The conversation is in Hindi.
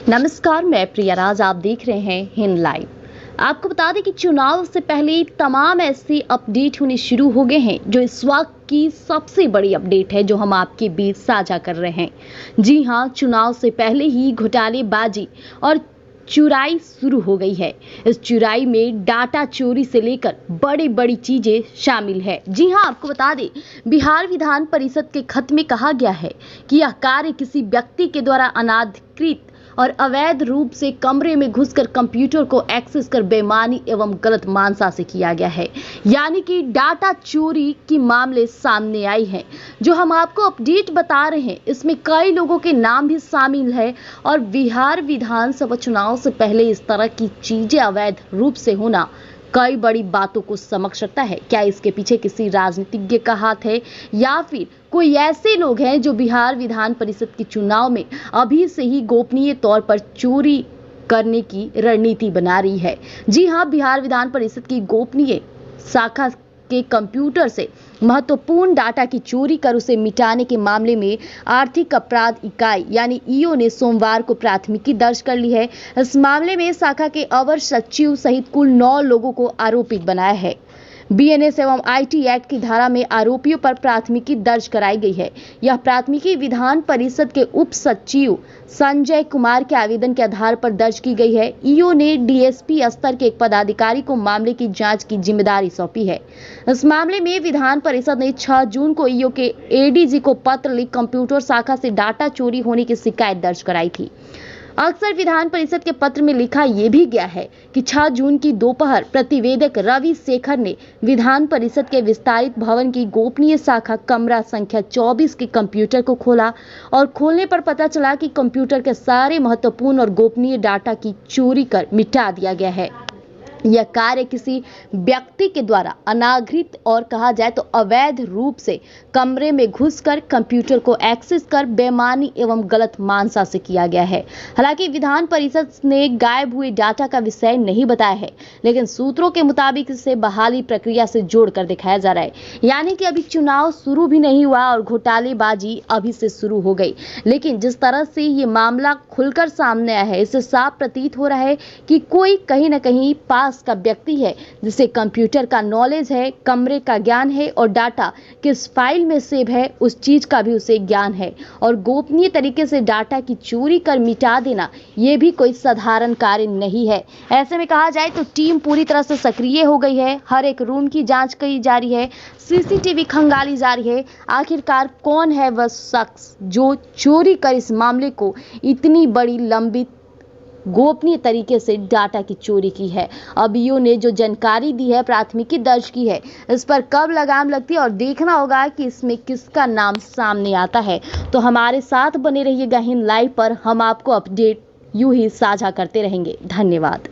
नमस्कार, मैं प्रिया राज। आप देख रहे हैं हिंद लाइव। आपको बता दें कि चुनाव से पहले तमाम ऐसे अपडेट होने शुरू हो गए हैं जो इस वक्त की सबसे बड़ी अपडेट है जो हम आपके बीच साझा कर रहे हैं। जी हां, चुनाव से पहले ही घोटालेबाजी और चुराई शुरू हो गई है। इस चुराई में डाटा चोरी से लेकर बड़ी बड़ी चीजें शामिल है। जी हां, आपको बता दें, बिहार विधान परिषद के खत में कहा गया है कि यह कार्य किसी व्यक्ति के द्वारा अनाधिकृत और अवैध रूप से कमरे में घुसकर कंप्यूटर को एक्सेस कर बेईमानी एवं गलत मानसा से किया गया है। यानी कि डाटा चोरी की मामले सामने आई है। जो हम आपको अपडेट बता रहे हैं, इसमें कई लोगों के नाम भी शामिल है और बिहार विधानसभा चुनाव से पहले इस तरह की चीजें अवैध रूप से होना कई बड़ी बातों को समझ सकता है। क्या इसके पीछे किसी राजनीतिज्ञ का हाथ है या फिर कोई ऐसे लोग हैं जो बिहार विधान परिषद के चुनाव में अभी से ही गोपनीय तौर पर चोरी करने की रणनीति बना रही है? जी हां, बिहार विधान परिषद की गोपनीय शाखा के कंप्यूटर से महत्वपूर्ण डाटा की चोरी कर उसे मिटाने के मामले में आर्थिक अपराध इकाई यानी ईओ ने सोमवार को प्राथमिकी दर्ज कर ली है। इस मामले में शाखा के अवर सचिव सहित कुल 9 लोगों को आरोपित बनाया है। बीएनएस एवं आईटी एक्ट की धारा में आरोपियों पर प्राथमिकी दर्ज कराई गई है। यह प्राथमिकी विधान परिषद के उप सचिव संजय कुमार के आवेदन के आधार पर दर्ज की गई है। ईओ ने डीएसपी स्तर के एक पदाधिकारी को मामले की जांच की जिम्मेदारी सौंपी है। इस मामले में विधान परिषद ने 6 जून को ईओ के एडीजी को पत्र लिख कंप्यूटर शाखा से डाटा चोरी होने की शिकायत दर्ज कराई थी। अक्सर विधान परिषद के पत्र में लिखा यह भी गया है कि 6 जून की दोपहर प्रतिवेदक रवि शेखर ने विधान परिषद के विस्तारित भवन की गोपनीय शाखा कमरा संख्या 24 के कंप्यूटर को खोला और खोलने पर पता चला कि कंप्यूटर के सारे महत्वपूर्ण और गोपनीय डाटा की चोरी कर मिटा दिया गया है। यह कार्य किसी व्यक्ति के द्वारा अनाधिकृत और कहा जाए तो अवैध रूप से कमरे में घुसकर कंप्यूटर को एक्सेस कर बेईमानी एवं गलत मानसा से किया गया है। हालांकि विधान परिषद ने गायब हुए डाटा का विषय नहीं बताया है, लेकिन सूत्रों के मुताबिक इसे बहाली प्रक्रिया से जोड़कर दिखाया जा रहा है। यानी कि अभी चुनाव शुरू भी नहीं हुआ और घोटालेबाजी अभी से शुरू हो गई। लेकिन जिस तरह से ये मामला खुलकर सामने आया है, इससे साफ प्रतीत हो रहा है कि कोई कहीं न कहीं का व्यक्ति है जिसे कंप्यूटर का नॉलेज है, कमरे का ज्ञान है और डाटा किस फाइल में सेव है उस चीज का भी उसे ज्ञान है। और गोपनीय तरीके से डाटा की चोरी कर मिटा देना यह भी कोई साधारण कार्य नहीं है। ऐसे में कहा जाए तो टीम पूरी तरह से सक्रिय हो गई है। हर एक रूम की जांच की जा रही है, सीसीटीवी खंगाली जा रही है। आखिरकार कौन है वह शख्स जो चोरी कर इस मामले को इतनी बड़ी लंबी गोपनीय तरीके से डाटा की चोरी की है? अब ईओ ने जो जानकारी दी है, प्राथमिकी दर्ज की है, इस पर कब लगाम लगती है और देखना होगा कि इसमें किसका नाम सामने आता है। तो हमारे साथ बने रहिएगा हिंद लाइव पर। हम आपको अपडेट यूं ही साझा करते रहेंगे। धन्यवाद।